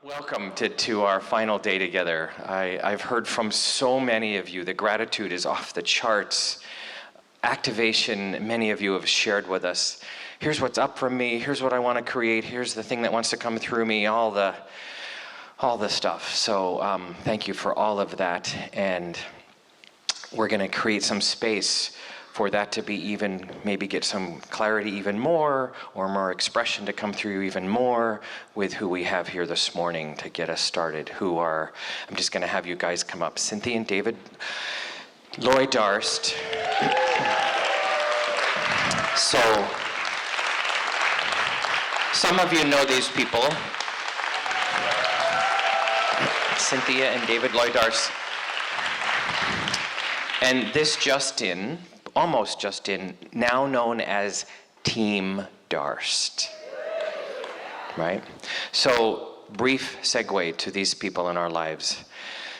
Welcome to our final day together. I've heard from so many of you, the gratitude is off the charts. Activation, many of you have shared with us. Here's what's up from me, here's what I want to create, here's the thing that wants to come through me, all the stuff. So thank you for all of that, and we're going to create some space for that to be even, maybe get some clarity even more, or more expression to come through even more with who we have here this morning to get us started, who are, I'm just gonna have you guys come up. Cynthia and David Lloyd Darst. So, some of you know these people. Cynthia and David Lloyd Darst. And this almost just in, now known as Team Darst, right? So, brief segue to these people in our lives.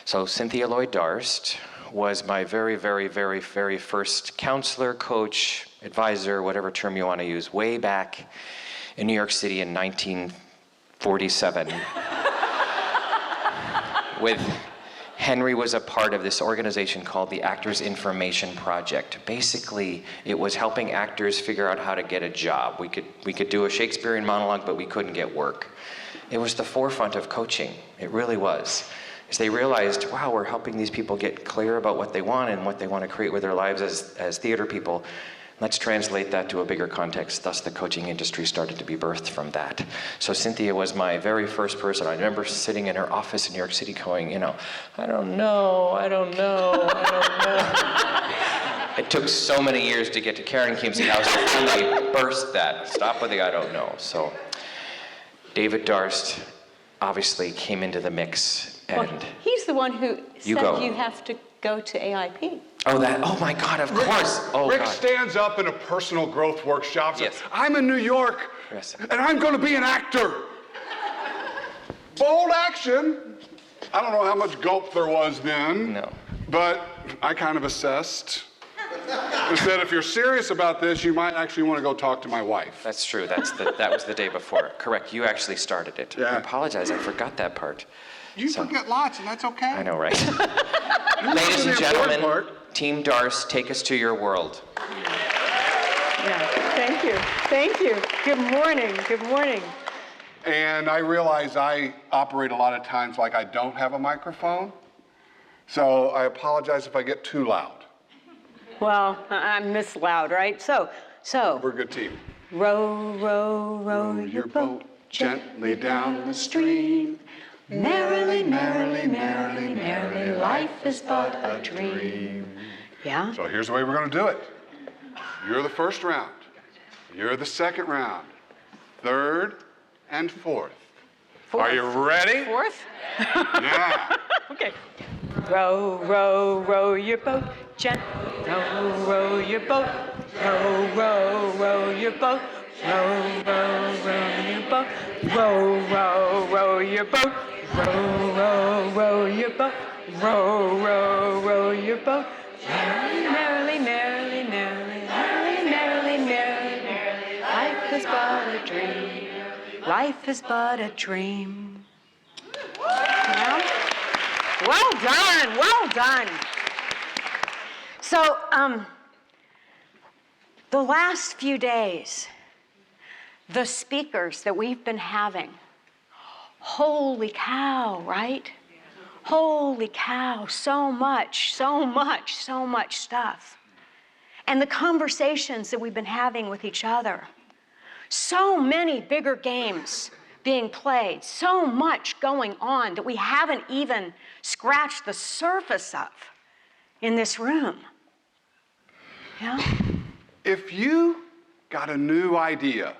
So, Cynthia Lloyd Darst was my very, very, very, very first counselor, coach, advisor, whatever term you want to use, way back in New York City in 1947. Henry was a part of this organization called the Actors Information Project. Basically, it was helping actors figure out how to get a job. We could do a Shakespearean monologue, but we couldn't get work. It was the forefront of coaching. It really was. As they realized, wow, we're helping these people get clear about what they want and what they want to create with their lives as theater people. Let's translate that to a bigger context. Thus, the coaching industry started to be birthed from that. So Cynthia was my very first person. I remember sitting in her office in New York City going, I don't know. It took so many years to get to Karen Keemsey's house to finally burst that. Stop with the I don't know. So David Darst obviously came into the mix. And well, he's the one who said you have to go to AIP. Oh my God, of course. Rick stands up in a personal growth workshop. Yes. I'm in New York, and I'm going to be an actor. Bold action. I don't know how much gulp there was then. No. But I kind of assessed. And said, if you're serious about this, you might actually want to go talk to my wife. That's true. That was the day before. Correct. You actually started it. Yeah. I apologize. I forgot that part. You forget lots, and that's okay. I know, right? Ladies and gentlemen, Team Darst, take us to your world. Yeah, thank you. Good morning. And I realize I operate a lot of times like I don't have a microphone, so I apologize if I get too loud. Well, I'm Miss Loud, right? So. We're a good team. Row, row, row your boat gently down the stream. Merrily, merrily, merrily, merrily, life is but a dream. Yeah? So here's the way we're going to do it. You're the first round. You're the second round. Third and fourth. Are you ready? Fourth? Yeah. Okay. Row, row, row your boat gently. Row, row your boat. Row, row, row your boat. Row, row, row your boat. Row, row, row your boat. Row, row, row your boat. Row, row, row your boat. Merrily, merrily, merrily, merrily, merrily, merrily, merrily. Life is but a dream. Life is but a dream. Yeah? Well done. So, the last few days, the speakers that we've been having, holy cow, right? Holy cow, so much stuff. And the conversations that we've been having with each other, so many bigger games being played, so much going on that we haven't even scratched the surface of in this room. Yeah? If you got a new idea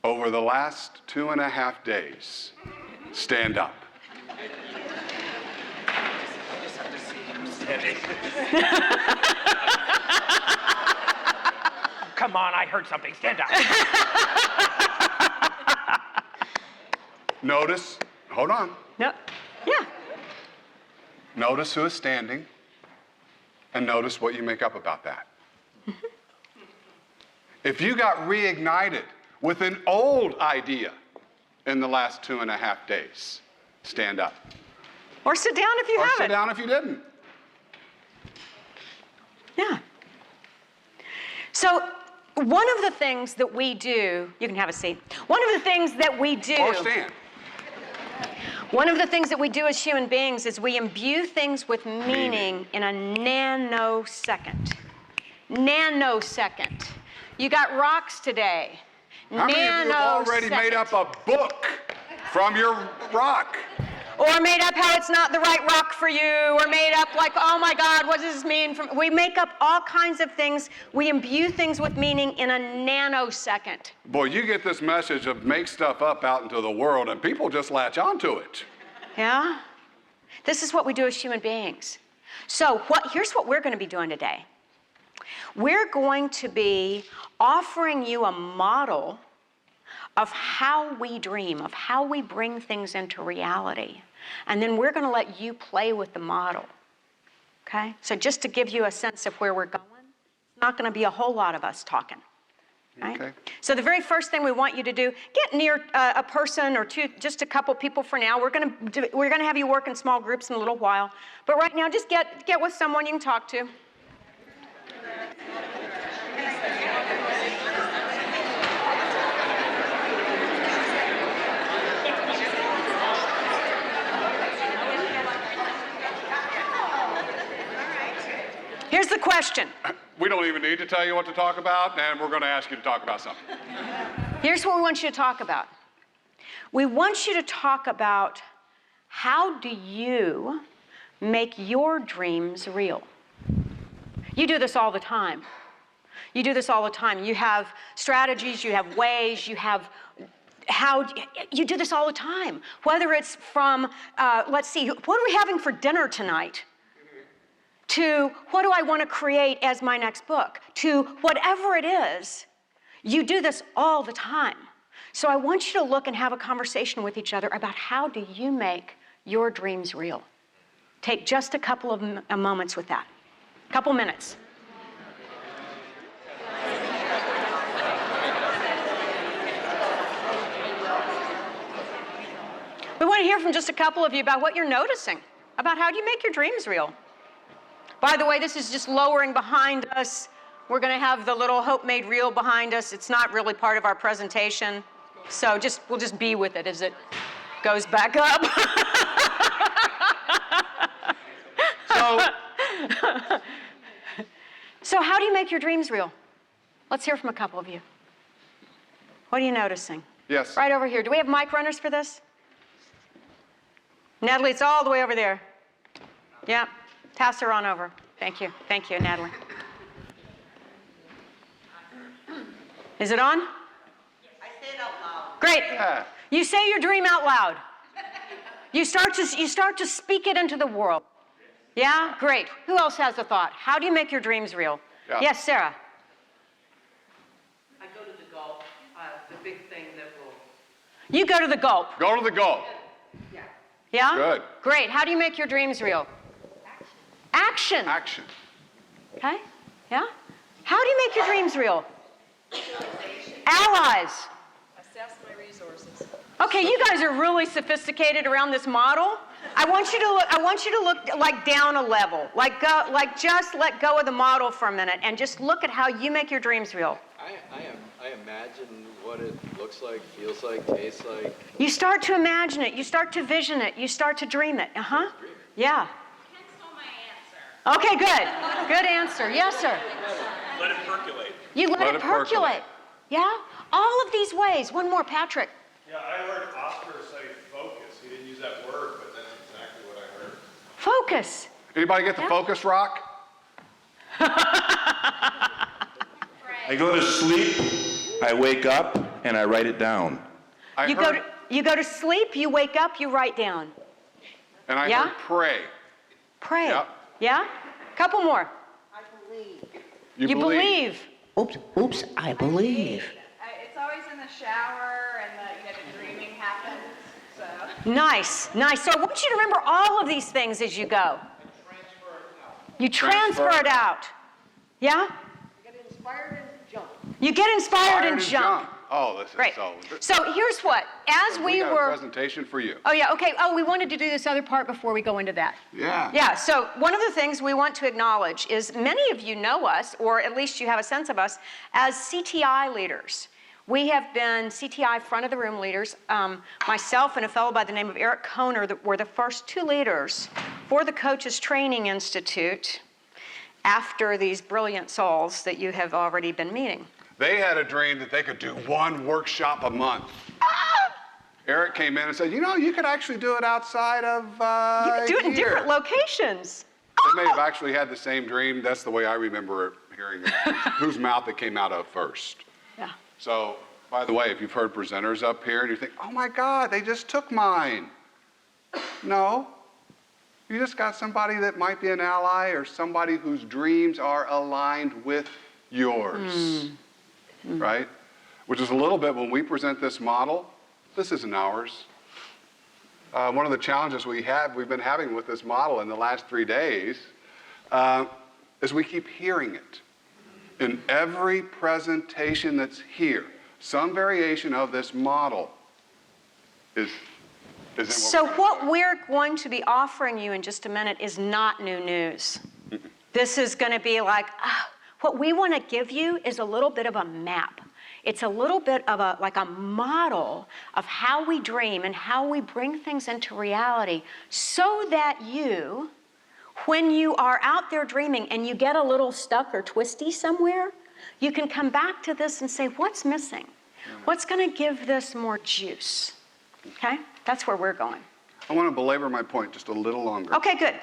over the last 2.5 days, stand up. Come on, I heard something. Stand up. Notice, hold on. No. Yeah. Notice who is standing, and notice what you make up about that. If you got reignited with an old idea, in the last 2.5 days? Stand up. Or sit down if you Or haven't. sit down if you didn't. Yeah. So one of the things that we do, you can have a seat. One of the things that we do. Or stand. One of the things that we do as human beings is we imbue things with meaning in a nanosecond. Nanosecond. You got rocks today. How many of you have already made up a book from your rock? Or made up how it's not the right rock for you, or made up like, oh my God, what does this mean? We make up all kinds of things. We imbue things with meaning in a nanosecond. Boy, you get this message of make stuff up out into the world, and people just latch onto it. Yeah? This is what we do as human beings. So here's what we're going to be doing today. We're going to be offering you a model of how we dream, of how we bring things into reality. And then we're going to let you play with the model. Okay? So just to give you a sense of where we're going, it's not going to be a whole lot of us talking. Right? Okay. So the very first thing we want you to do, get near a person or two, just a couple people for now. We're going to have you work in small groups in a little while. But right now, just get with someone you can talk to. Here's the question. We don't even need to tell you what to talk about, and we're going to ask you to talk about something. Here's what we want you to talk about. We want you to talk about how do you make your dreams real? You do this all the time. You do this all the time. You have strategies, you have ways, you have you do this all the time. Whether it's from, let's see, what are we having for dinner tonight? To what do I want to create as my next book? To whatever it is, you do this all the time. So I want you to look and have a conversation with each other about how do you make your dreams real. Take just a couple of moments with that. A couple minutes. We want to hear from just a couple of you about what you're noticing, about how do you make your dreams real. By the way, this is just lowering behind us. We're going to have the little Hope Made Real behind us. It's not really part of our presentation. So we'll just be with it as it goes back up. So how do you make your dreams real? Let's hear from a couple of you. What are you noticing? Yes. Right over here. Do we have mic runners for this? Natalie, it's all the way over there. Yeah. Pass her on over. Thank you. Thank you, Natalie. Is it on? I say it out loud. Great. Yeah. You say your dream out loud. You start to speak it into the world. Yeah? Great. Who else has a thought? How do you make your dreams real? Yeah. Yes, Sarah. I go to the golf, the big thing that will. You go to the gulp. Go to the goal. Yeah. Yeah? Good. Great. How do you make your dreams real? Action. Action. Okay? Yeah? How do you make your dreams real? Allies. Assess my resources. Okay, you guys are really sophisticated around this model. I want you to look like down a level. Just let go of the model for a minute and just look at how you make your dreams real. I imagine what it looks like, feels like, tastes like. You start to imagine it, you start to vision it, you start to dream it. Uh-huh. Yeah. Okay, good. Good answer. Yes, sir. Let it percolate. You let it percolate. Yeah? All of these ways. One more, Patrick. Yeah, I heard Oscar say focus. He didn't use that word, but that's exactly what I heard. Focus. Anybody get the focus rock? I go to sleep, I wake up, and I write it down. You go to sleep, you wake up, you write down. And I Yeah? heard pray. Pray. Yep. Yeah? Couple more. I believe. You believe. Oops, I believe. It's always in the shower and the dreaming happens. So. Nice, nice. So I want you to remember all of these things as you go. You transfer it out. Yeah? Get inspired and jump. You get inspired and Inspired and jump. jump. Oh, this is Great. so. So here's what, as we got a were, presentation for you. oh yeah, okay, oh, we wanted to do this other part before we go into that. Yeah. Yeah, so one of the things we want to acknowledge is many of you know us, or at least you have a sense of us, as CTI leaders. We have been CTI front of the room leaders. Myself and a fellow by the name of Eric Kohner were the first 2 leaders for the Coaches Training Institute after these brilliant souls that you have already been meeting. They had a dream that they could do 1 workshop a month. Eric came in and said, you know, you could actually do it outside of You could do it in here." different locations. They may have actually had the same dream. That's the way I remember hearing it. Whose mouth it came out of first. Yeah. So, by the way, if you've heard presenters up here and you think, oh my God, they just took mine. No. You just got somebody that might be an ally or somebody whose dreams are aligned with yours. Right? Which is a little bit when we present this model, this isn't ours. One of the challenges we've been having with this model in the last 3 days is we keep hearing it. In every presentation that's here, some variation of this model is in what So we're what we're going to be offering you in just a minute is not new news. This is going to be like, what we want to give you is a little bit of a map. It's a little bit of like a model of how we dream and how we bring things into reality so that you, when you are out there dreaming and you get a little stuck or twisty somewhere, you can come back to this and say, what's missing? What's going to give this more juice? Okay? That's where we're going. I want to belabor my point just a little longer. Okay, good.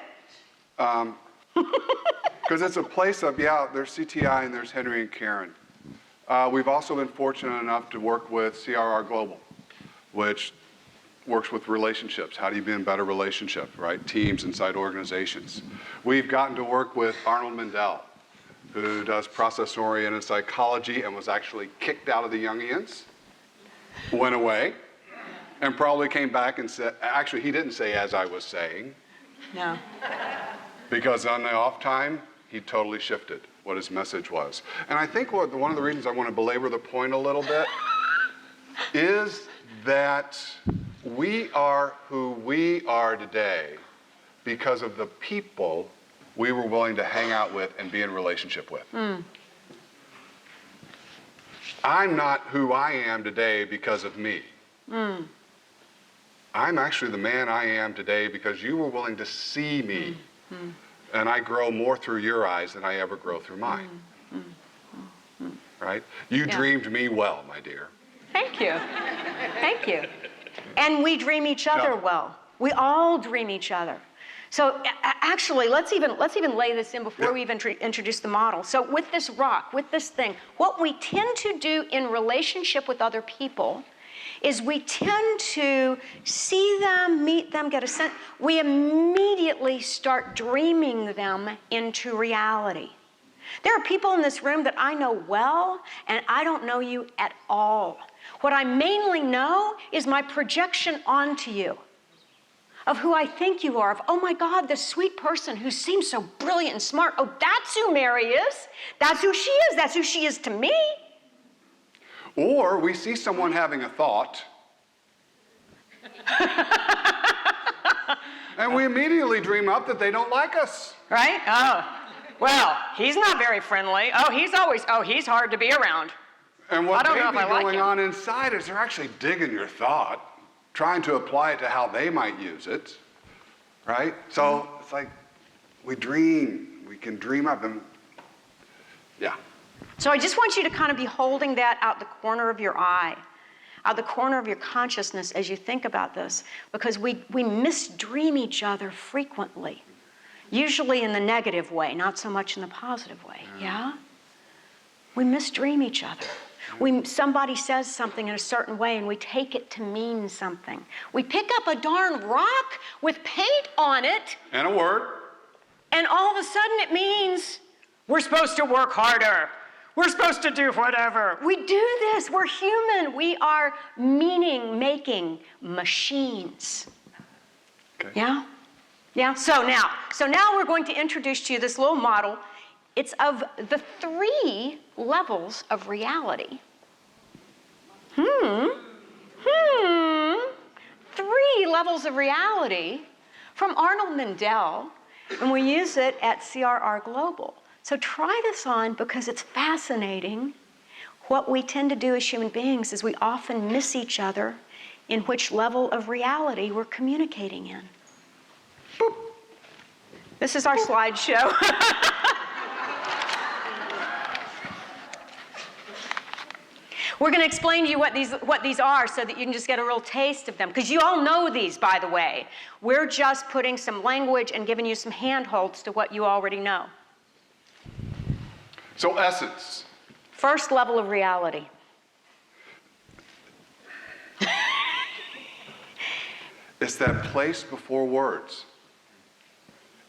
Because it's a place of, yeah, there's CTI and there's Henry and Karen. We've also been fortunate enough to work with CRR Global, which works with relationships. How do you be in better relationship, right? Teams inside organizations. We've gotten to work with Arnold Mindell, who does process-oriented psychology and was actually kicked out of the Jungians, went away, and probably came back and said, actually, he didn't say as I was saying, No. because on the off time, he totally shifted what his message was. And I think one of the reasons I want to belabor the point a little bit is that we are who we are today because of the people we were willing to hang out with and be in relationship with. I'm not who I am today because of me. I'm actually the man I am today because you were willing to see me. And I grow more through your eyes than I ever grow through mine. Right? You dreamed me well, my dear. Thank you. Thank you. And we dream each other well. We all dream each other. So actually, let's even lay this in before we even introduce the model. So with this rock, with this thing, what we tend to do in relationship with other people is we tend to see them, meet them, get a sense. We immediately start dreaming them into reality. There are people in this room that I know well, and I don't know you at all. What I mainly know is my projection onto you of who I think you are, of, oh my God, this sweet person who seems so brilliant and smart. Oh, that's who Mary is. That's who she is. That's who she is to me. Or we see someone having a thought, and we immediately dream up that they don't like us. Right? Oh, well, he's not very friendly. Oh, he's hard to be around. And what I don't may know be if I like going him. on inside is they're actually digging your thought, trying to apply it to how they might use it, right? So it's like we dream. We can dream up and, yeah. So I just want you to kind of be holding that out the corner of your eye, out the corner of your consciousness as you think about this, because we misdream each other frequently, usually in the negative way, not so much in the positive way, yeah? We misdream each other. Somebody says something in a certain way and we take it to mean something. We pick up a darn rock with paint on it. And a word. And all of a sudden it means we're supposed to work harder. We're supposed to do whatever. We do this. We're human. We are meaning-making machines. Okay. Yeah? Yeah? So now we're going to introduce to you this little model. It's of the 3 levels of reality 3 levels of reality from Arnold Mindell, and we use it at CRR Global. So try this on because it's fascinating. What we tend to do as human beings is we often miss each other in which level of reality we're communicating in. Boop. This is our slideshow. We're going to explain to you what these are so that you can just get a real taste of them. Because you all know these, by the way. We're just putting some language and giving you some handholds to what you already know. So essence. First level of reality. It's that place before words.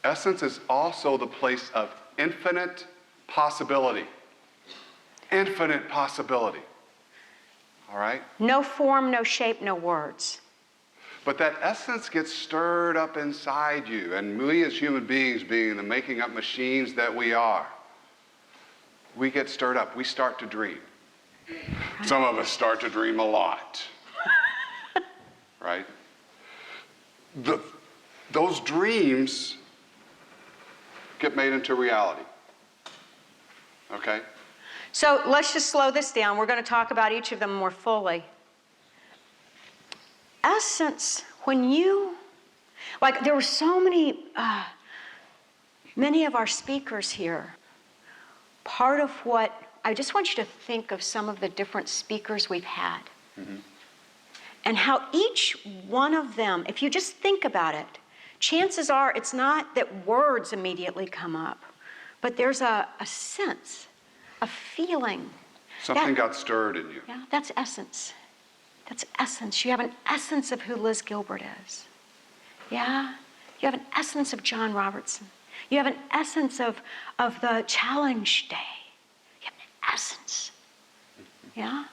Essence is also the place of infinite possibility. Infinite possibility. All right? No form, no shape, no words. But that essence gets stirred up inside you, and we as human beings, being the making up machines that we are, we get stirred up. We start to dream. Some of us start to dream a lot. Right? Those dreams get made into reality. Okay? So let's just slow this down. We're going to talk about each of them more fully. Essence, when you, like there were so many of our speakers here. Part of what, I just want you to think of some of the different speakers we've had. Mm-hmm. And how each one of them, if you just think about it, chances are it's not that words immediately come up, but there's a sense, a feeling. Something got stirred in you. Yeah, that's essence. That's essence. You have an essence of who Liz Gilbert is. Yeah? You have an essence of John Robertson. You have an essence of the Challenge Day. You have an essence. Yeah?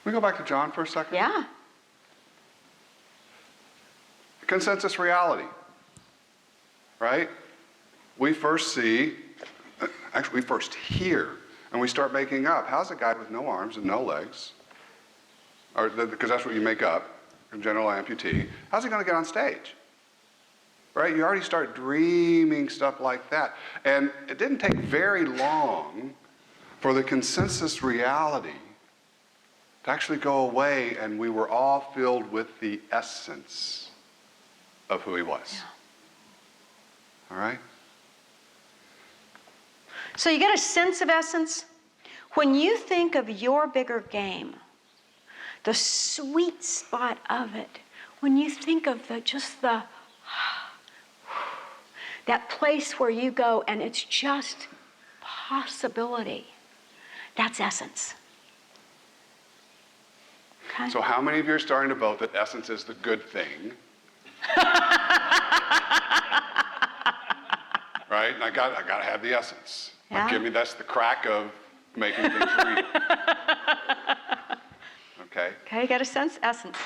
Can we go back to John for a second? Yeah. Consensus reality. Right? We first see, actually we first hear, and we start making up. How's a guy with no arms and no legs, because that's what you make up, a general amputee, how's he going to get on stage? Right? You already start dreaming stuff like that. And it didn't take very long for the consensus reality to actually go away, and we were all filled with the essence of who he was. Yeah. All right? So you get a sense of essence. When you think of your bigger game, the sweet spot of it, when you think of that place where you go and it's just possibility, that's essence. Okay? So how many of you are starting to vote that essence is the good thing? Right? And I got to have the essence. Yeah. Like, give me, that's the crack of making things real. Okay? Okay, you got a sense, essence.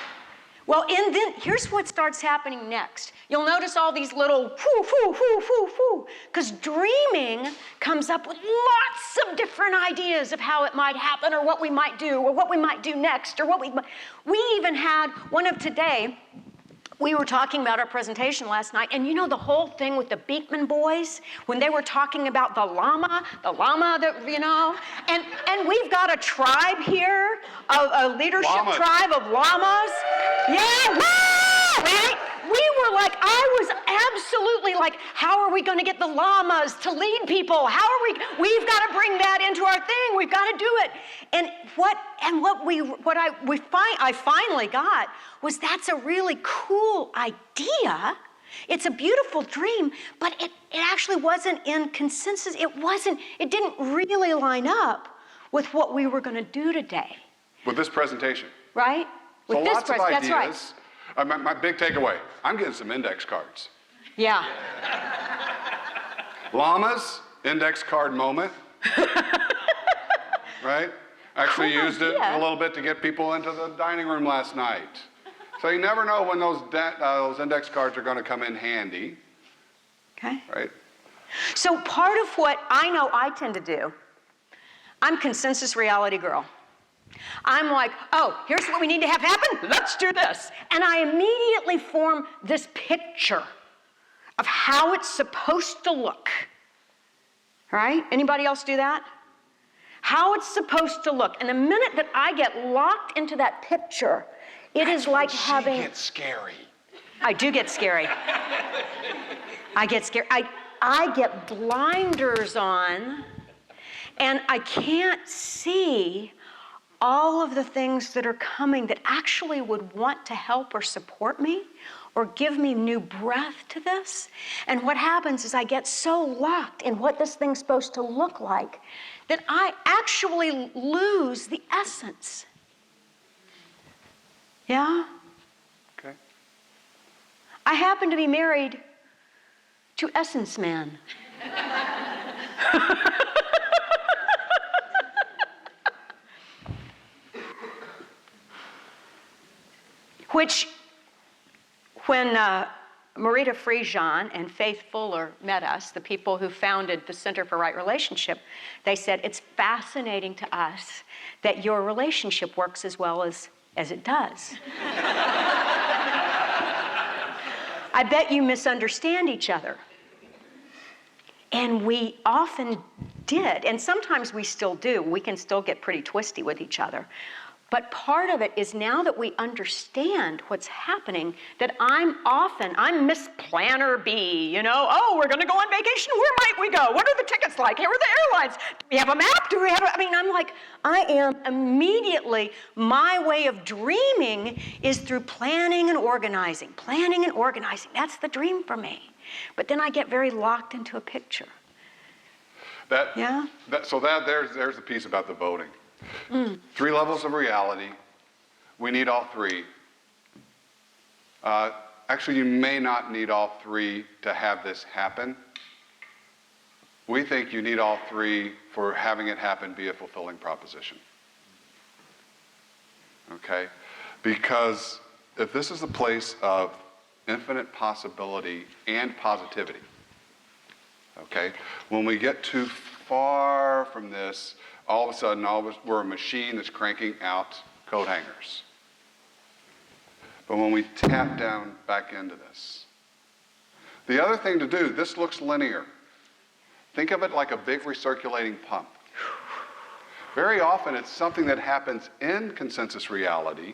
Well, and then here's what starts happening next. You'll notice all these little whoo, because dreaming comes up with lots of different ideas of how it might happen or what we might do or what we might do next or we even had one of today. We were talking about our presentation last night, and you know the whole thing with the Beekman boys, when they were talking about the llama that, you know, and we've got a tribe here, a leadership Llamas. tribe of llamas. Yeah, woo! Right? We were like, I was absolutely like, how are we going to get the llamas to lead people? We've got to bring that into our thing. We've got to do it. And what I finally got was that's a really cool idea. It's a beautiful dream, but it actually wasn't in consensus. It didn't really line up with what we were going to do today. With this presentation. Right? So With this lots of ideas. That's right. My big takeaway, I'm getting some index cards. Yeah. Llamas, index card moment. Right? Actually Cool used it idea. a little bit to get people into the dining room last night. So you never know when those index cards are going to come in handy. Okay. Right? So part of what I know I tend to do, I'm consensus reality girl. I'm like, oh, here's what we need to have happen. Let's do this. And I immediately form this picture of how it's supposed to look. Right? Anybody else do that? How it's supposed to look. And the minute that I get locked into that picture, it is like having... She gets scary. I do get scary. I get scared. I get blinders on, and I can't see all of the things that are coming that actually would want to help or support me or give me new breath to this. And what happens is I get so locked in what this thing's supposed to look like that I actually lose the essence. Yeah? Okay. I happen to be married to Essence Man. Which, when Marita Friedjan and Faith Fuller met us, the people who founded the Center for Right Relationship, they said, it's fascinating to us that your relationship works as well as it does. I bet you misunderstand each other. And we often did, and sometimes we still do. We can still get pretty twisty with each other. But part of it is now that we understand what's happening, that I'm Miss Planner B, you know? Oh, we're gonna go on vacation, where might we go? What are the tickets like? Here are the airlines. Do we have a map? I am immediately, my way of dreaming is through planning and organizing. Planning and organizing, that's the dream for me. But then I get very locked into a picture. There's the piece about the voting. 3 levels of reality. We need all 3. Actually, you may not need all 3 to have this happen. We think you need all 3 for having it happen be a fulfilling proposition. Okay? Because if this is a place of infinite possibility and positivity, okay, when we get too far from this, all of a sudden, we're a machine that's cranking out coat hangers. But when we tap down back into this, the other thing to do, this looks linear. Think of it like a big recirculating pump. Very often, it's something that happens in consensus reality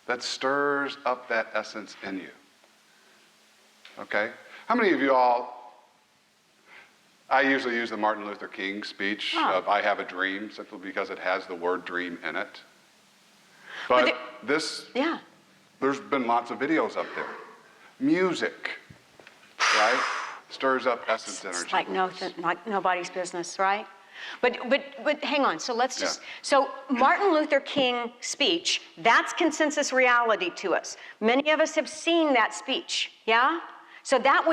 that stirs up that essence in you. Okay? How many of you all, I usually use the Martin Luther King speech of I have a dream, simply because it has the word dream in it. But there's been lots of videos up there. Music, right? Stirs up essence energy. It's like nobody's business, right? But hang on, so let's just, so Martin Luther King speech, that's consensus reality to us. Many of us have seen that speech, yeah? So that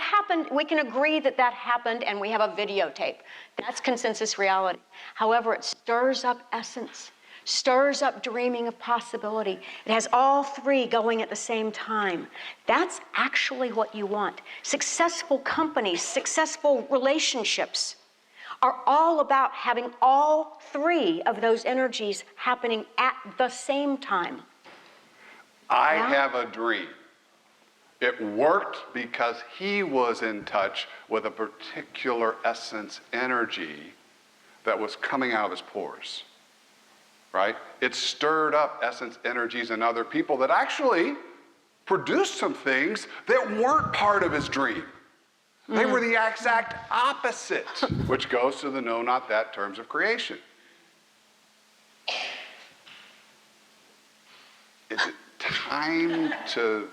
happened, we can agree that happened, and we have a videotape. That's consensus reality. However, it stirs up essence, stirs up dreaming of possibility. It has all 3 going at the same time. That's actually what you want. Successful companies, successful relationships are all about having all 3 of those energies happening at the same time. I have a dream. It worked because he was in touch with a particular essence energy that was coming out of his pores, right? It stirred up essence energies in other people that actually produced some things that weren't part of his dream. They were the exact opposite, which goes to the no, not that terms of creation. Is it time to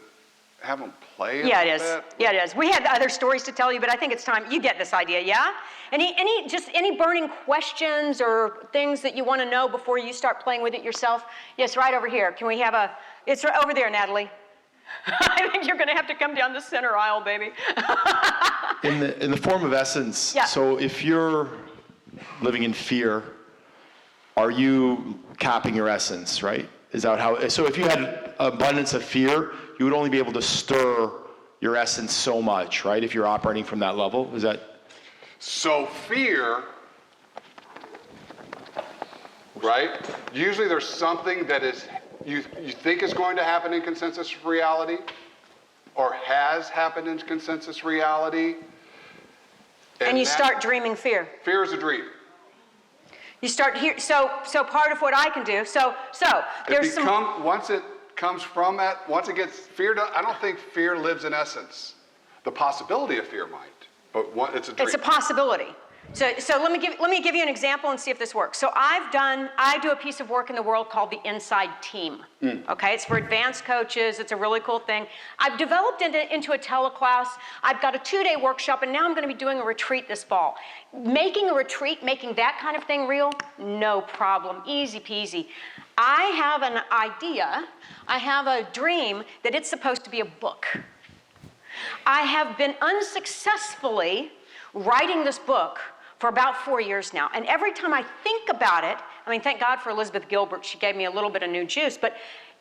have them play a little bit? Yeah, it is. We had other stories to tell you, but I think it's time. You get this idea, yeah? Any burning questions or things that you want to know before you start playing with it yourself? Yes, right over here. Can we have it's right over there, Natalie. I think you're going to have to come down the center aisle, baby. In the form of essence, so if you're living in fear, are you capping your essence, right? Is that how, so if you had abundance of fear, you would only be able to stir your essence so much, right? If you're operating from that level, is that? So fear right? Usually there's something that is you think is going to happen in consensus reality or has happened in consensus reality. And you that- start dreaming fear. Fear is a dream. You start here. So part of what I can do. So there's some. Once it comes from that, once it gets fear, I don't think fear lives in essence. The possibility of fear might, but it's a dream. It's a possibility. So let me give you an example and see if this works. So I do a piece of work in the world called the Inside Team. Okay, it's for advanced coaches. It's a really cool thing. I've developed it into a teleclass. I've got a 2-day workshop, and now I'm going to be doing a retreat this fall. Making a retreat, making that kind of thing real, no problem, easy peasy. I have an idea. I have a dream that it's supposed to be a book. I have been unsuccessfully writing this book for about 4 years now. And every time I think about it, I mean, thank God for Elizabeth Gilbert, she gave me a little bit of new juice, but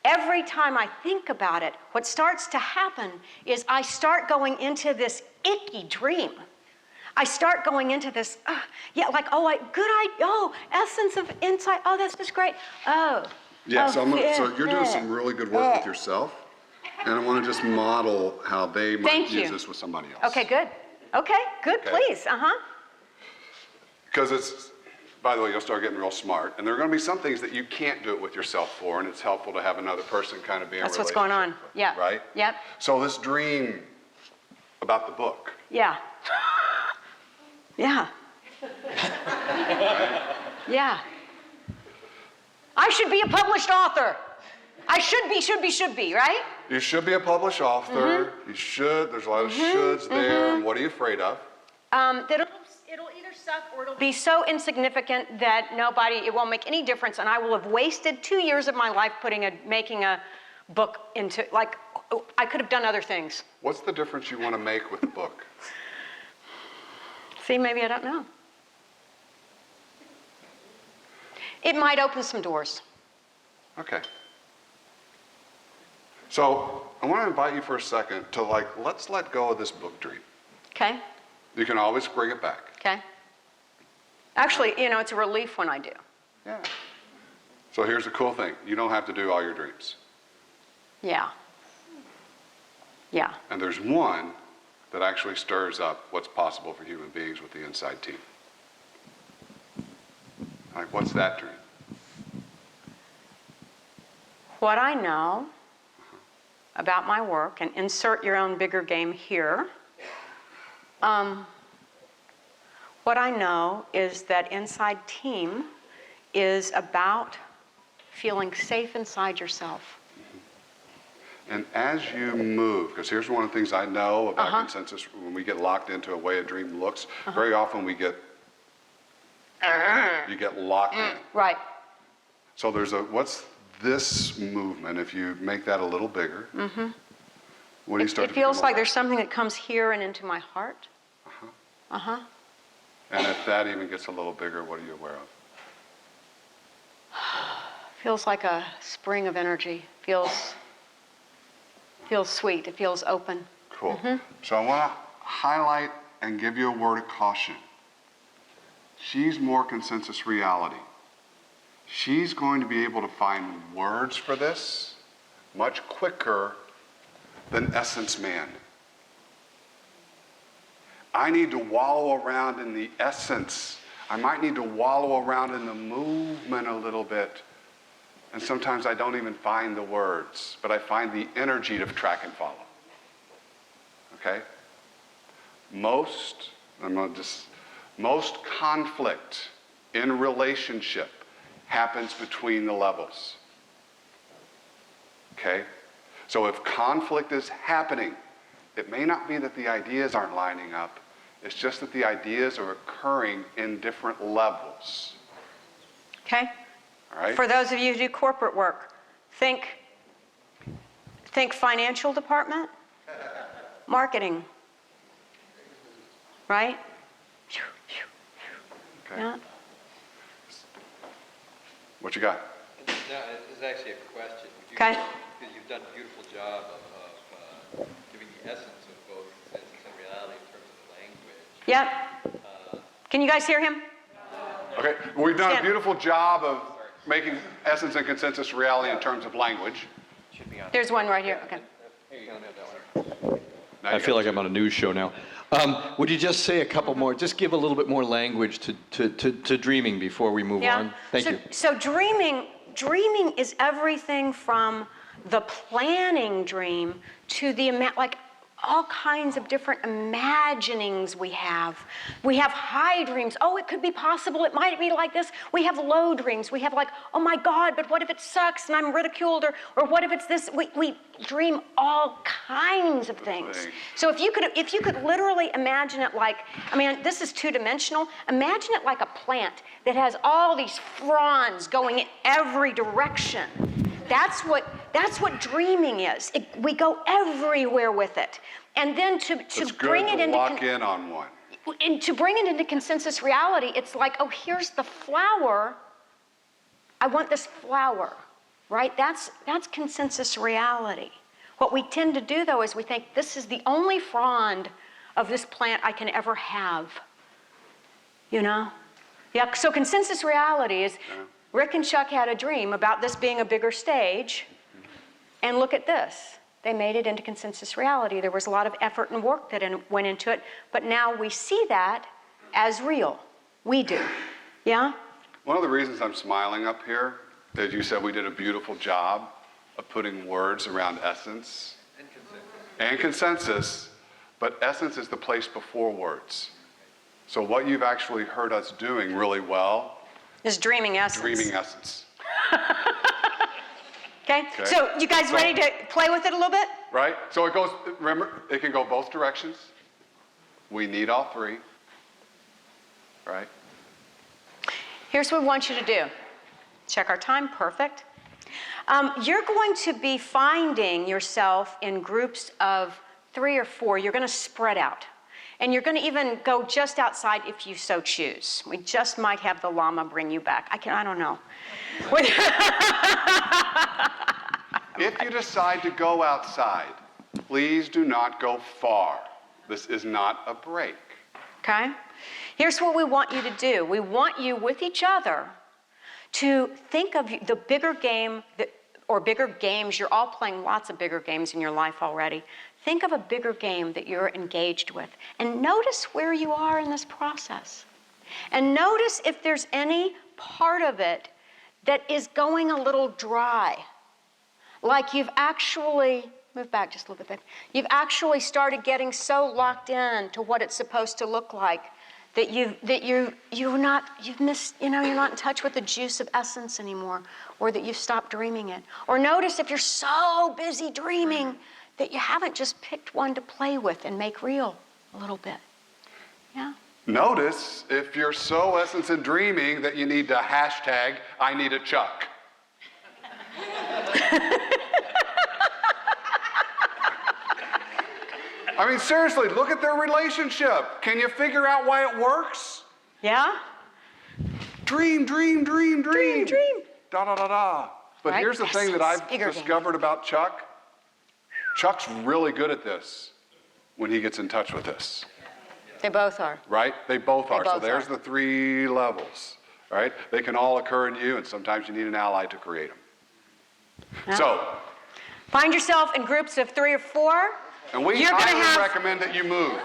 every time I think about it, what starts to happen is I start going into this icky dream. I start going into this, essence of insight, oh, that's just great. Yeah, so you're doing yeah. some really good work with yourself, and I want to just model how they might Thank use you. this with somebody else. Okay, good. Okay, good, Okay. please, Because it's, by the way, you'll start getting real smart, and there are going to be some things that you can't do it with yourself for, and it's helpful to have another person kind of be in That's what's going on, relationship, yeah. Right? Yep. So this dream about the book, Yeah. Yeah. Yeah. I should be a published author. I should be, right? you should be a published author. You should. There's a lot of shoulds there. And what are you afraid of? That it'll either suck or it'll be so insignificant that it won't make any difference, and I will have wasted 2 years of my life making a book into, I could have done other things. What's the difference you want to make with the book? See, maybe I don't know. It might open some doors. Okay. So I want to invite you for a second to let's let go of this book dream. Okay? You can always bring it back. Okay? Actually, it's a relief when I do. Yeah. So here's the cool thing. You don't have to do all your dreams. Yeah. Yeah. And there's one that actually stirs up what's possible for human beings with the Inside Team. What's that dream? What I know about my work, and insert your own bigger game here, what I know is that Inside Team is about feeling safe inside yourself. And as you move, because here's one of the things I know about consensus, when we get locked into a way a dream looks, very often you get locked in. Right. So what's this movement, if you make that a little bigger, what do you start It to feels become like aware? there's something that comes here and into my heart. And if that even gets a little bigger, what are you aware of? Feels like a spring of energy. Feels sweet. It feels open. Cool. So I want to highlight and give you a word of caution. She's more consensus reality. She's going to be able to find words for this much quicker than essence man. I need to wallow around in the essence. I might need to wallow around in the movement a little bit. And sometimes I don't even find the words, but I find the energy to track and follow. Okay? Most conflict in relationship happens between the levels. Okay? So if conflict is happening, it may not be that the ideas aren't lining up. It's just that the ideas are occurring in different levels. Okay? All right? For those of you who do corporate work, think financial department, marketing, right? Okay. Yeah. What you got? No, this is actually a question. Okay. Because you've done a beautiful job of giving the essence of both consensus and reality in terms of the language. Yep. Can you guys hear him? Okay, we've done a Stand. beautiful job of making essence and consensus reality in terms of language. There's one right here. Okay. Now I you feel got like I'm on a news show now. Would you just say a couple more, just give a little bit more language to dreaming before we move on? Thank you. So dreaming is everything from the planning dream to the like all kinds of different imaginings we have. We have high dreams. Oh, it could be possible. It might be like this. We have low dreams. We have like, oh my God, but what if it sucks and I'm ridiculed? Or what if it's this? We dream all kinds of things. So if you could literally imagine it like, I mean, this is two-dimensional. Imagine it like a plant that has all these fronds going in every direction. That's what dreaming is. We go everywhere with it. And then to bring it into lock in on one. And to bring it into consensus reality, it's like, oh, here's the flower. I want this flower, right? That's consensus reality. What we tend to do, though, is we think this is the only frond of this plant I can ever have. You know? Yeah, so consensus reality is, Rick and Chuck had a dream about this being a bigger stage, and look at this. They made it into consensus reality. There was a lot of effort and work that went into it, but now we see that as real. We do. Yeah? One of the reasons I'm smiling up here is you said we did a beautiful job of putting words around essence and consensus, but essence is the place before words. So what you've actually heard us doing really well is dreaming essence. Dreaming essence. Okay? So you guys ready to play with it a little bit? Right? So it goes, remember, it can go both directions. We need all three. Right? Here's what we want you to do. Check our time, perfect. You're going to be finding yourself in groups of 3 or 4. You're going to spread out. And you're going to even go just outside if you so choose. We just might have the llama bring you back. I don't know. If you decide to go outside, please do not go far. This is not a break. Okay? Here's what we want you to do. We want you with each other to think of the bigger game or bigger games. You're all playing lots of bigger games in your life already. Think of a bigger game that you're engaged with and notice where you are in this process. And notice if there's any part of it that is going a little dry. Like you've actually, move back just a little bit, you've actually started getting so locked in to what it's supposed to look like that you're not in touch with the juice of essence anymore, or that you've stopped dreaming it. Or notice if you're so busy dreaming that you haven't just picked one to play with and make real a little bit. Yeah? Notice if you're so essence and dreaming that you need to hashtag, I need a Chuck. I mean, seriously, look at their relationship. Can you figure out why it works? Yeah? Dream, dream, dream, dream. Dream, dream. Da, da, da, da. But Right? here's the thing that I've discovered about Chuck. Chuck's really good at this when he gets in touch with this. They both are. Right? They both are. So both there's are. the 3 levels. Right? They can all occur in you, and sometimes you need an ally to create them. Yeah. So, Find yourself in groups of 3 or 4. and we highly recommend that you move.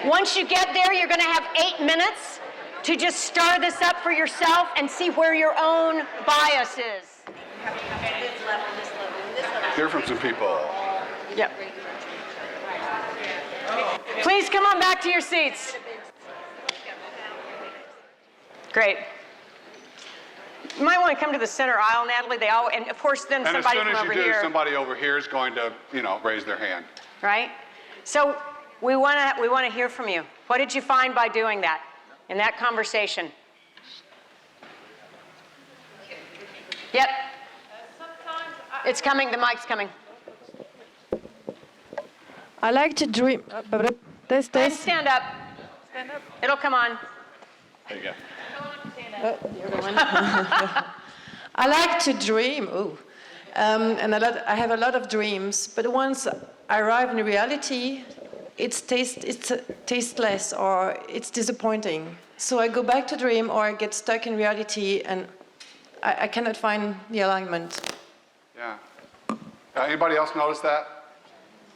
Once you get there, you're going to have 8 minutes to just stir this up for yourself and see where your own bias is. Hear from some people. Yep. Please come on back to your seats. Great. You might want to come to the center aisle, Natalie. And of course, then And as somebody soon from as over you do, here. somebody over here is going to, raise their hand. Right? So we want to hear from you. What did you find by doing that in that conversation? Yep. It's coming. The mic's coming. I like to dream. Test, Go ahead and test. stand up. It'll come on. There you go. I like to dream. Ooh. And I have a lot of dreams, but once I arrive in reality, it's tasteless or it's disappointing. So I go back to dream or I get stuck in reality and I cannot find the alignment. Yeah. Anybody else notice that?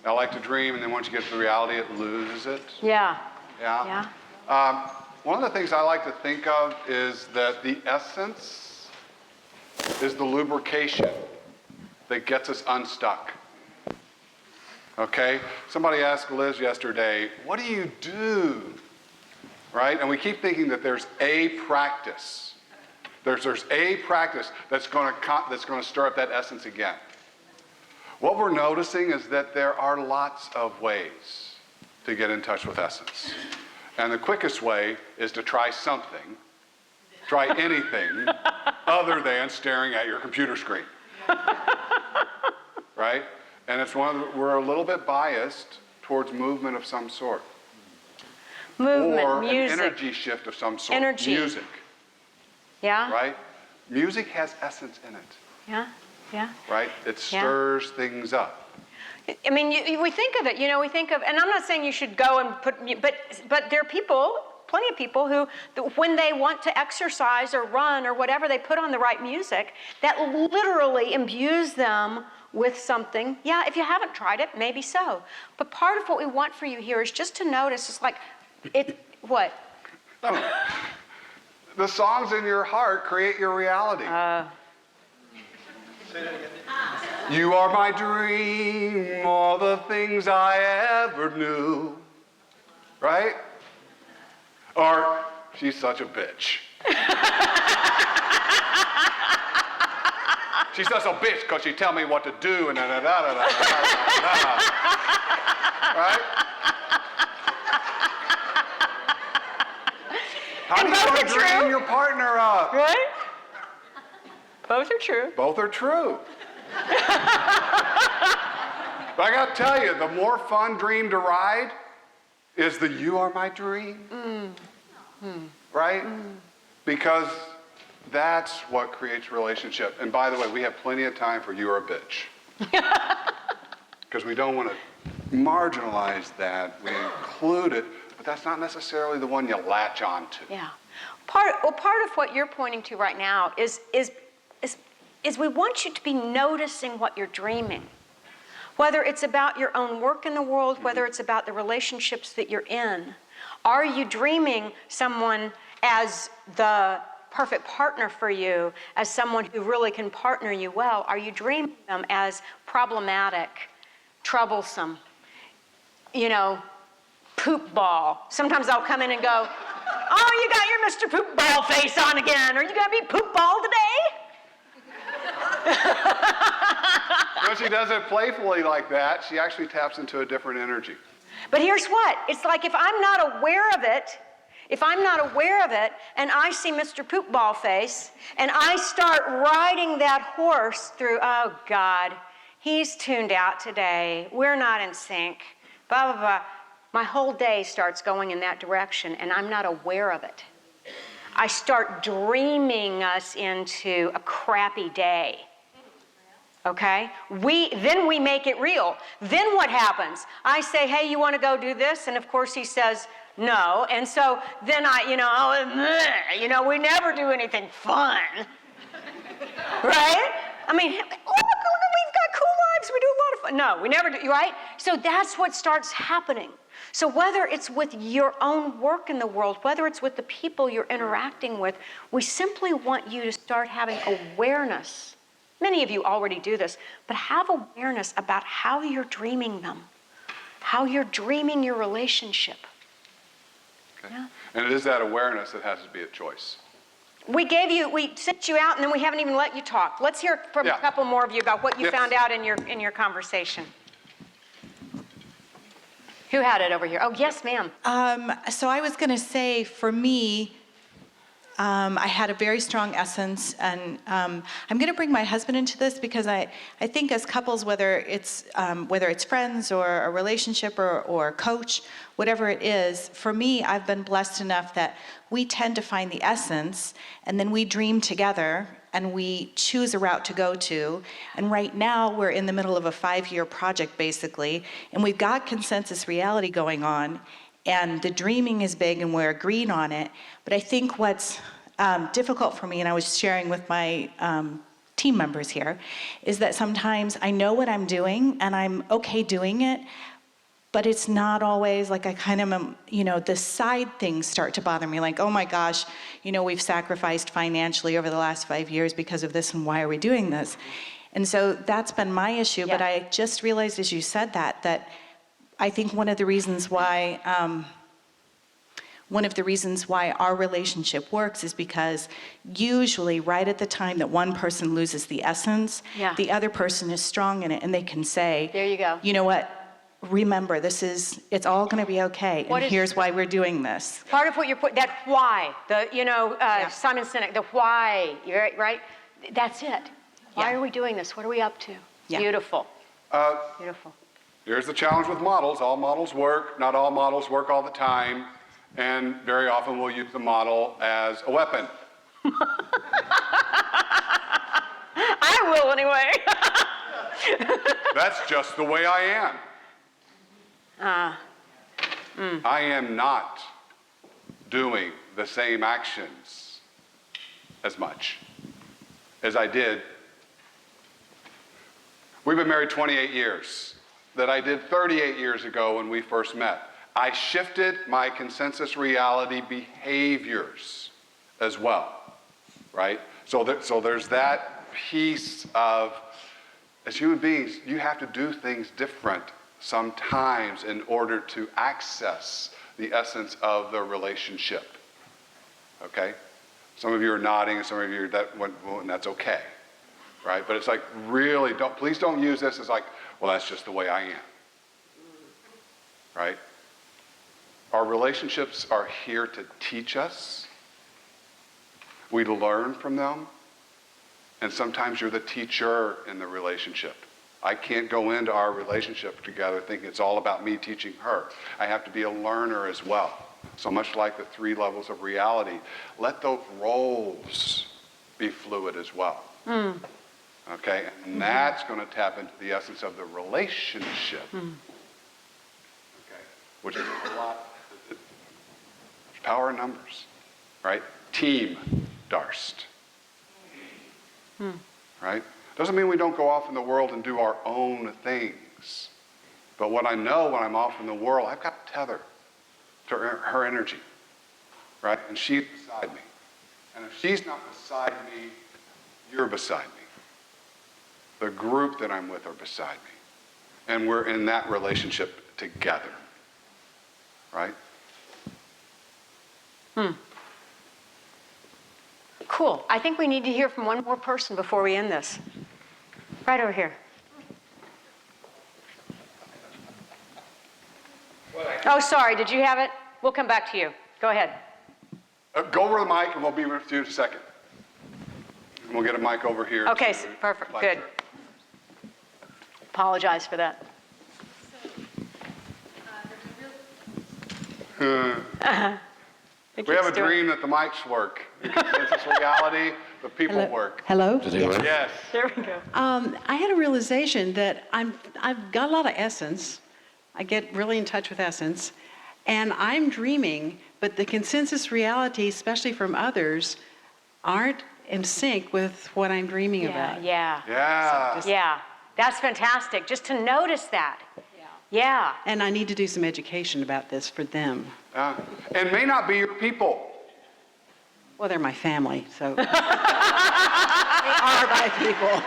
I like to dream, and then once you get to reality, it loses it. Yeah. Yeah. Yeah. One of the things I like to think of is that the essence is the lubrication that gets us unstuck. Okay? Somebody asked Liz yesterday, what do you do? Right? And we keep thinking that there's a practice. There's a practice that's going to stir up that essence again. What we're noticing is that there are lots of ways to get in touch with essence. And the quickest way is to try something, try anything other than staring at your computer screen. Right? And it's we're a little bit biased towards movement of some sort. Movement, or music. an energy shift of some sort. Energy. Music. Yeah? Right? Music has essence in it. Yeah? Yeah? Right? It stirs things up. I mean, we think of it, we think of, and I'm not saying you should go and but there are people, plenty of people who, when they want to exercise or run or whatever, they put on the right music that literally imbues them with something. Yeah, if you haven't tried it, maybe so. But part of what we want for you here is just to notice, it's like, what? The songs in your heart create your reality. You are my dream, all the things I ever knew. Right? Or, she's such a bitch. She's such a bitch because she tell me what to do and da-da-da-da-da-da-da-da. Right? How do you want to dream your partner up? Right? Both are true. Both are true. But I got to tell you, the more fun dream to ride is the you are my dream. Right? Because that's what creates relationship. And by the way, we have plenty of time for you are a bitch. Because we don't want to marginalize that. We include it, but that's not necessarily the one you latch on to. Yeah. Part of what you're pointing to right now is we want you to be noticing what you're dreaming. Whether it's about your own work in the world, whether it's about the relationships that you're in. Are you dreaming someone as the perfect partner for you, as someone who really can partner you well? Are you dreaming them as problematic, troublesome, poop ball? Sometimes I'll come in and go, oh, you got your Mr. Poop Ball face on again. Are you going to be poop ball today? When she does it playfully like that, she actually taps into a different energy. But here's what. It's like if I'm not aware of it, and I see Mr. Poop Ball Face, and I start riding that horse through, oh, God, he's tuned out today. We're not in sync. Blah, blah, blah. My whole day starts going in that direction, and I'm not aware of it. I start dreaming us into a crappy day. Okay? Then we make it real. Then what happens? I say, hey, you want to go do this? And of course he says, no. And so then we never do anything fun. Right? I mean, look, we've got cool lives. We do a lot of fun. No, we never do, right? So that's what starts happening. So whether it's with your own work in the world, whether it's with the people you're interacting with, we simply want you to start having awareness. Many of you already do this, but have awareness about how you're dreaming them, how you're dreaming your relationship. Okay. Yeah. And it is that awareness that has to be a choice. We sent you out, and then we haven't even let you talk. Let's hear from a couple more of you about what you found out in your conversation. Who had it over here? Oh, yes, ma'am. So I was going to say, for me, I had a very strong essence, and I'm going to bring my husband into this because I think as couples, whether it's friends or a relationship or coach, whatever it is, for me, I've been blessed enough that we tend to find the essence, and then we dream together, and we choose a route to go to. And right now, we're in the middle of a 5-year project, basically, and we've got consensus reality going on, and the dreaming is big, and we're agreed on it. But I think what's difficult for me, and I was sharing with my team members here, is that sometimes I know what I'm doing and I'm okay doing it, but it's not always like I kind of am, the side things start to bother me, like, oh my gosh, we've sacrificed financially over the last 5 years because of this, and why are we doing this? And so that's been my issue, but I just realized as you said that I think one of the reasons why our relationship works is because usually right at the time that one person loses the essence, the other person is strong in it, and they can say, there you go. You know what? Remember, it's all going to be okay, and here's why we're doing this. Part of what you're putting, that why, Simon Sinek, the why, right? That's it. Why are we doing this? What are we up to? Yeah. Beautiful. Beautiful. Here's the challenge with models. All models work. Not all models work all the time. And very often we'll use the model as a weapon. I will anyway. That's just the way I am. I am not doing the same actions as much as I did. We've been married 28 years, that I did 38 years ago when we first met. I shifted my consensus reality behaviors as well, right? So there's that piece of, as human beings, you have to do things different sometimes in order to access the essence of the relationship, okay? Some of you are nodding, and some of you and that's okay, right? But it's like, really, please don't use this as like, well, that's just the way I am, right? Our relationships are here to teach us. We learn from them. And sometimes you're the teacher in the relationship. I can't go into our relationship together thinking it's all about me teaching her. I have to be a learner as well. So much like the 3 levels of reality, let those roles be fluid as well. Okay? And that's going to tap into the essence of the relationship. Okay? Which is a lot. There's power in numbers, right? Team Darst. Right? Doesn't mean we don't go off in the world and do our own things. But what I know when I'm off in the world, I've got a tether to her energy, right? And she's beside me. And if she's not beside me, you're beside me. The group that I'm with are beside me. And we're in that relationship together, right? Cool. I think we need to hear from one more person before we end this. Right over here. Oh, sorry. Did you have it? We'll come back to you. Go ahead. Go over the mic and we'll be with you in a second. And we'll get a mic over here. Okay, perfect. Good. Apologize for that. We have a dream that the mics work. In consensus reality, the people work. Hello? Yes. There we go. I had a realization that I've got a lot of essence. I get really in touch with essence. And I'm dreaming, but the consensus reality, especially from others, aren't in sync with what I'm dreaming about. Yeah. That's fantastic. Just to notice that. Yeah. And I need to do some education about this for them. And may not be your people. Well, they're my family, so. They are my people.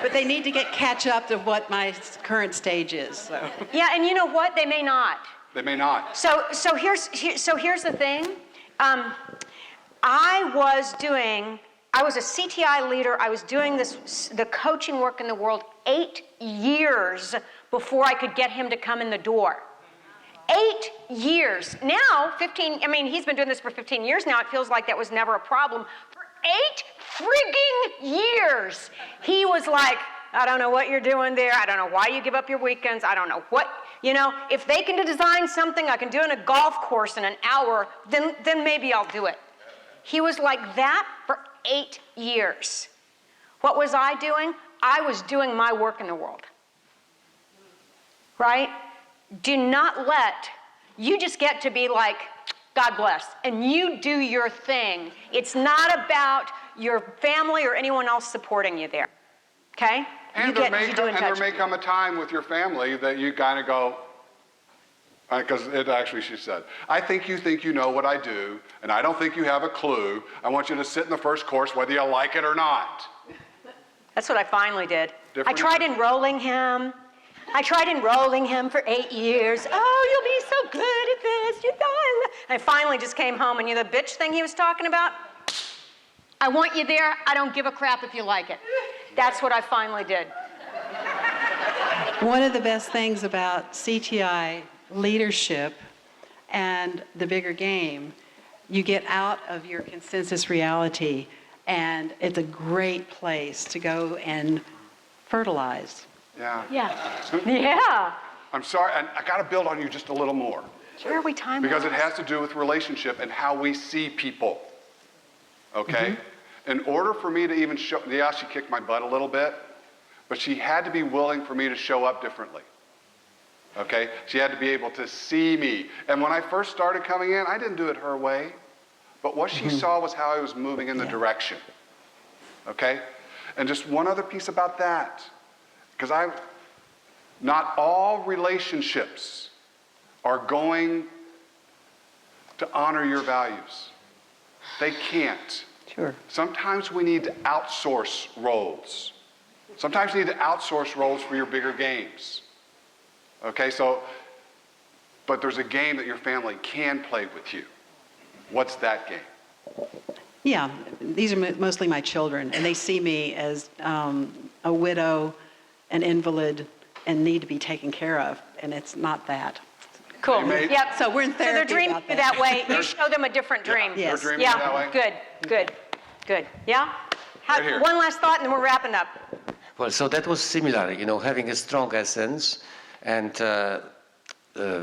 But they need to catch up to what my current stage is, so. Yeah, and you know what? They may not. They may not. So here's the thing. I was a CTI leader. I was doing the coaching work in the world 8 years before I could get him to come in the door. 8 years. Now, he's been doing this for 15 years now. It feels like that was never a problem. For 8 frigging years, he was like, I don't know what you're doing there. I don't know why you give up your weekends. I don't know what, if they can design something I can do in a golf course in an hour, then maybe I'll do it. He was like that for 8 years. What was I doing? I was doing my work in the world. Right? Do not you just get to be like, God bless. And you do your thing. It's not about your family or anyone else supporting you there. Okay? And there may come a time with your family that you kind of go, because she said, I think you know what I do, and I don't think you have a clue. I want you to sit in the first course whether you like it or not. That's what I finally did. I tried enrolling him. For 8 years. Oh, you'll be so good at this. You know. And I finally just came home, and the bitch thing he was talking about, I want you there. I don't give a crap if you like it. That's what I finally did. One of the best things about CTI leadership and the bigger game, you get out of your consensus reality, and it's a great place to go and fertilize. Yeah. Yeah. I'm sorry, and I got to build on you just a little more. Sure, we time because it has to do with relationship and how we see people. Okay? In order for me to even show, she kicked my butt a little bit, but she had to be willing for me to show up differently. Okay? She had to be able to see me. And when I first started coming in, I didn't do it her way, but what she saw was how I was moving in the direction. Okay? And just one other piece about that, because not all relationships are going to honor your values. They can't. Sure. Sometimes we need to outsource roles. Sometimes you need to outsource roles for your bigger games. Okay, but there's a game that your family can play with you. What's that game? Yeah, these are mostly my children, and they see me as a widow, an invalid, and need to be taken care of, and it's not that. Cool. Yep. So we're in therapy. So they're dreaming about that way. You show them a different dream. Yes. They're dreaming that way? Good. Yeah? Right here. One last thought, and then we're wrapping up. Well, so that was similar, having a strong essence and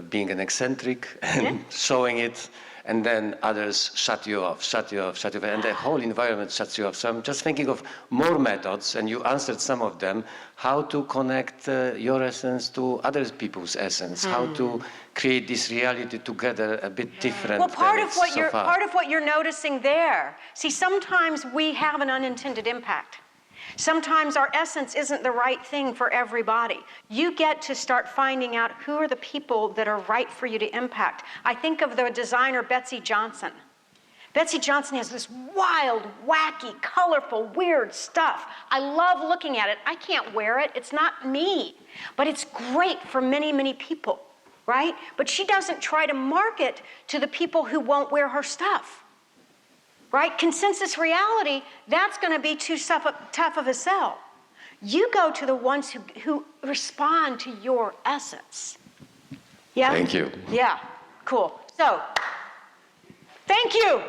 being an eccentric and showing it, and then others shut you off, and the whole environment shuts you off. So I'm just thinking of more methods, and you answered some of them, how to connect your essence to other people's essence, how to create this reality together a bit different. Well, part of what you're noticing there. See, sometimes we have an unintended impact. Sometimes our essence isn't the right thing for everybody. You get to start finding out who are the people that are right for you to impact. I think of the designer Betsy Johnson. Betsy Johnson has this wild, wacky, colorful, weird stuff. I love looking at it. I can't wear it. It's not me. But it's great for many, many people, right? But she doesn't try to market to the people who won't wear her stuff. Right? Consensus reality, that's going to be too tough of a sell. You go to the ones who respond to your essence. Yeah? Thank you. Yeah, cool. So, thank you.